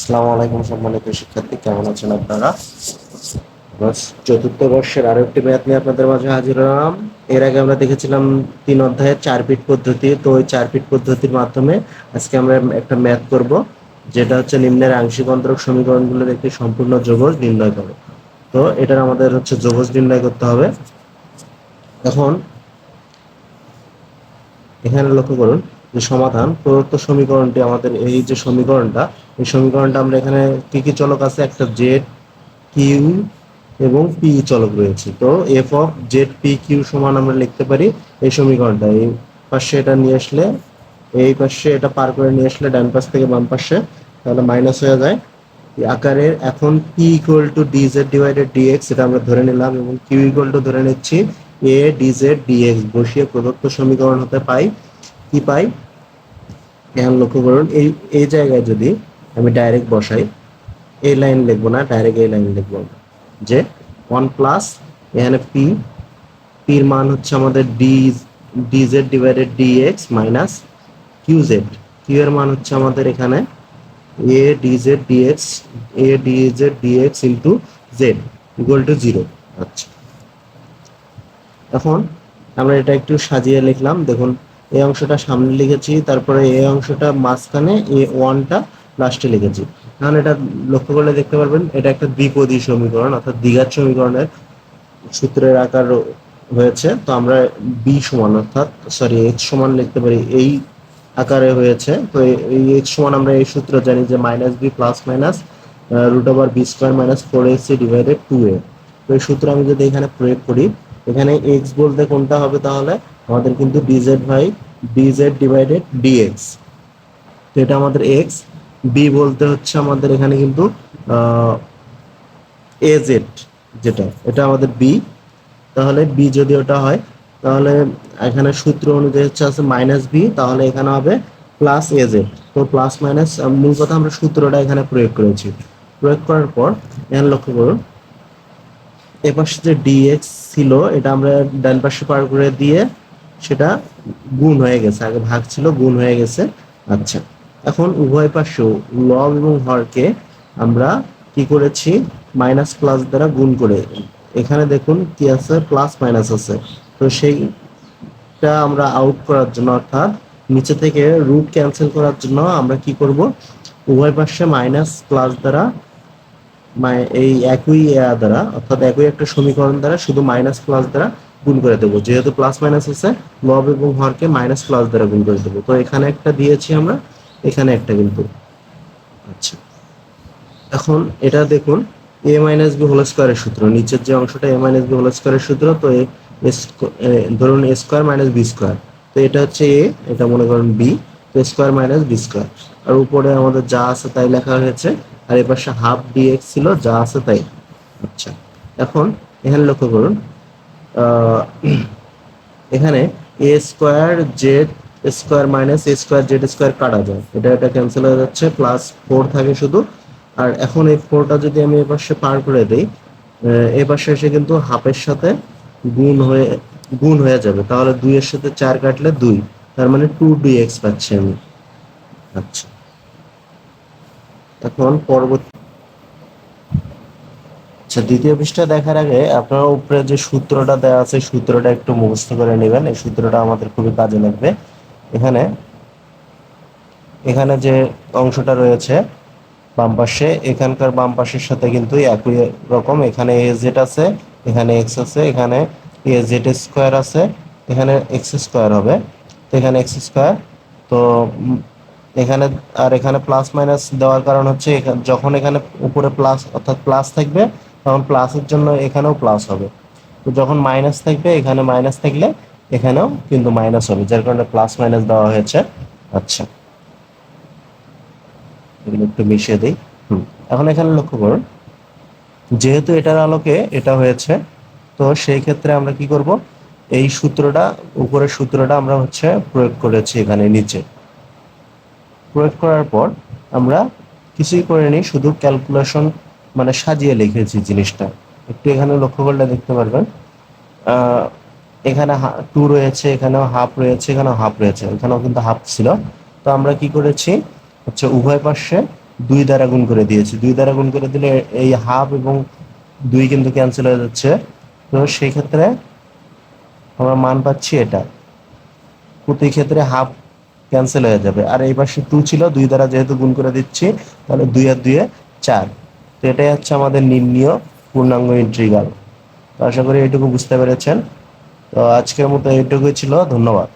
আসসালামু আলাইকুম সম্মানিত শিক্ষার্থী, কেমন আছেন আপনারা? বাস চতুর্থ বর্ষের আরো একটি ম্যাথ নিয়ে আপনাদের মাঝে হাজির হলাম। এর আগে আমরা দেখেছিলাম 3 অধ্যায়ের 4 পিট পদ্ধতি। তো ওই 4 পিট পদ্ধতির মাধ্যমে আজকে আমরা একটা ম্যাথ করব, যেটা হচ্ছে নিম্নের আংশিক অন্তরক সমীকরণগুলোর একটি সম্পূর্ণ যোগফল নির্ণয় করো। তো এটার আমাদের হচ্ছে যোগফল নির্ণয় করতে হবে। এখন এখানে লক্ষ্য করুন যে সমাধান প্রদত্ত সমীকরণটি, আমাদের এই যে সমীকরণটা, এই সমীকরণটা আমরা এখানে কি কি চলক আছে, একটা জেড, কিউ এবং পি চলক রয়েছে। তো F of Z P Q সমান আমরা লিখতে পারি এই সমীকরণটা। এই পাশে এটা নিয়ে আসলে, এই পাশে এটা পার করে নিয়ে আসলে ডান পাশ থেকে বাম পাশে, তাহলে মাইনাস হয়ে যায় এই আকারের। এখন P equal to d z divided d x এটা আমরা ধরে নিলাম, এবং কিউ ইকুয়াল টু ধরে নিচ্ছি এ ডিজেড ডিএক্স। বসিয়ে প্রদত্ত সমীকরণ হতে পাই কি পাই, এখন লক্ষ্য করুন এই এই জায়গায় যদি আমি ডাইরেক্ট বসাই, এই লাইন লিখবো না, ডাইরেক্ট এই লাইন লিখবো যে 1 প্লাস এখানে পি, পির মান হচ্ছে আমাদের D Z divided D X minus Q Z, Q এর মান হচ্ছে আমাদের এখানে এ D Z D X into Z equal to 0। আচ্ছা, এখন আমরা এটা একটু সাজিয়ে লিখলাম। দেখুন এই অংশটা সামনে লিখেছি, তারপরে এই অংশটা মাঝখানে, ওয়ানটা লাস্টে লিখেছি। এখন এটা লক্ষ্য করলে দেখতে পারবেন এটা একটা দ্বিপদী সমীকরণ, অর্থাৎ দ্বিঘাত সমীকরণের সূত্রের আকার হয়েছে। তো আমরা বি সমান, অর্থাৎ সরি এইচ সমান লিখতে পারি এই আকারে হয়েছে। তো এই এইচ সমান আমরা এই সূত্র জানি যে minus B plus minus root over B square minus 4ac divided 2a। তো এই সূত্র আমি যদি এখানে প্রয়োগ করি, এখানে এক্স বলতে কোনটা হবে, তাহলে আমাদের কিন্তু d z by d z divided d x. তো এটা আমাদের এক্স, বি বলতে হচ্ছে আমাদের এখানে কিন্তু এজেড, যেটা এটা আমাদের বি। তাহলে বি যদি ওটা হয়, তাহলে এখানে সূত্র অনুযায়ী হচ্ছে আছে মাইনাস বি, তাহলে এখানে হবে প্লাস এজেড। তো প্লাস মাইনাস মূল কথা আমরা সূত্রটা এখানে প্রয়োগ করেছি। প্রয়োগ করার পর এখানে লক্ষ্য করুন এপাশে যে ডিএক্স ছিল এটা আমরা ডান পাশে পার করে দিয়ে সেটা গুণ হয়ে গেছে, আগে ভাগ ছিল গুণ হয়ে গেছে। আচ্ছা, এখন উভয় পাশেও লব এবং হরকে আমরা কি করেছি, মাইনাস প্লাস দ্বারা গুণ করে, এখানে দেখুন কি আছে, প্লাস মাইনাস আছে। তো সেইটা আমরা আউট করার জন্য, অর্থাৎ নিচে থেকে রুট ক্যান্সেল করার জন্য আমরা কি করব, উভয় পাশে মাইনাস প্লাস দ্বারা এই একই দ্বারা, অর্থাৎ একই একটা সমীকরণ দ্বারা শুধু মাইনাস প্লাস দ্বারা গুণ করে দেবো। যেহেতু প্লাস মাইনাস আছে, লব এবং হরকে মাইনাস প্লাস দ্বারা গুণ করে দেবো। তো এখানে একটা দিয়েছি আমরা, এখানে একটা কিন্তু। আচ্ছা, এখন এটা দেখুন এ মাইনাস বি হোল স্কোয়ারের সূত্র, নিচের যে অংশটা এ মাইনাস বি হোল স্কোয়ারের সূত্র। তো ধরুন এ স্কোয়ার মাইনাস বি স্কোয়ার, তো এটা হচ্ছে এ, এটা মনে করেন বি, তো স্কোয়ার মাইনাস বি স্কোয়ার। আর উপরে আমাদের যা আছে তাই লেখা হয়েছে, আর এ পাশে হাফ ডিএক্স ছিল, যা আছে তাই। আচ্ছা, এখন এখানে লক্ষ্য করুন এখানে এ স্কোয়ার জেড স্কোয়ার মাইনাস এ স্কোয়ার জেড স্কোয়ার কাটা যায়, এটা এটা ক্যান্সেল হয়ে যাচ্ছে, প্লাস 4 থাকে শুধু। আর এখন এই 4টা যদি আমি এ পাশে পার করে দিই, এ পাশে এসে কিন্তু হাফের সাথে গুণ হয়ে গুণ হয়ে যাবে, তাহলে 2 এর সাথে 4 কাটলে 2, তার মানে 2dx পাচ্ছি আমি। আচ্ছা, এখন পরবর্তী, আচ্ছা দ্বিতীয় পৃষ্ঠা দেখার আগে আপনারা উপরে যে সূত্রটা দেওয়া আছে সূত্রটা একটু মুখস্থ করে নেবেন, এই সূত্রটা আমাদের খুবই কাজে লাগবে। এখানে এখানে যে অংশটা রয়েছে বাম পাশে, এখানকার বাম পাশের সাথে কিন্তু একই রকম, এখানে এ জেড আছে, এখানে এক্স আছে, এখানে এ জেড স্কোয়ার আছে, এখানে এক্স স্কোয়ার হবে, তো এখানে এক্স স্কোয়ার। তো এখানে আর এখানে প্লাস মাইনাস দেওয়ার কারণ হচ্ছে যখন এখানে উপরে প্লাস অর্থাৎ প্লাস থাকবে, তখন প্লাসের জন্য এখানেও প্লাস হবে। তো যখন মাইনাস থাকবে, এখানে মাইনাস থাকলে এখানেও কিন্তু মাইনাস হবে, যার কারণে প্লাস মাইনাস দেওয়া হয়েছে। আচ্ছা, এগুলো একটু মিশিয়ে দিই। এখন এখানে লক্ষ্য করুন যেহেতু এটার আলোকে এটা হয়েছে, তো সেই ক্ষেত্রে আমরা কি করব, এই সূত্রটা, উপরের সূত্রটা আমরা হচ্ছে প্রয়োগ করেছি এখানে নিচে। প্রয়োগ করার পর আমরা কিছুই করিনি, শুধু ক্যালকুলেশন মানে সাজিয়ে লিখেছি জিনিসটা। একটু এখানে লক্ষ্য করলে দেখতে পারবেন এখানে 2 রয়েছে, এখানেও হাফ রয়েছে, এখানেও হাফ রয়েছে, এখানেও কিন্তু হাফ ছিল। তো আমরা কি করেছি হচ্ছে উভয় পাশে 2 দ্বারা গুণ করে দিয়েছি। 2 দ্বারা গুণ করে দিলে এই হাফ এবং 2 কিন্তু ক্যান্সেল হয়ে যাচ্ছে। তো সেই ক্ষেত্রে আমরা মান পাচ্ছি এটা। প্রতি ক্ষেত্রে হাফ ক্যান্সেল হয়ে যাবে। আর এই পাশে 2 ছিল, 2 দ্বারা যেহেতু গুণ করে দিচ্ছি, তাহলে 2 আর 2 4। তো এটাই হচ্ছে আমাদের নির্ণীয় পূর্ণাঙ্গ ইন্টিগ্রাল। তো আশা করি এইটুকু বুঝতে পেরেছেন। তো আজকের মতো এইটুকুই ছিল। ধন্যবাদ।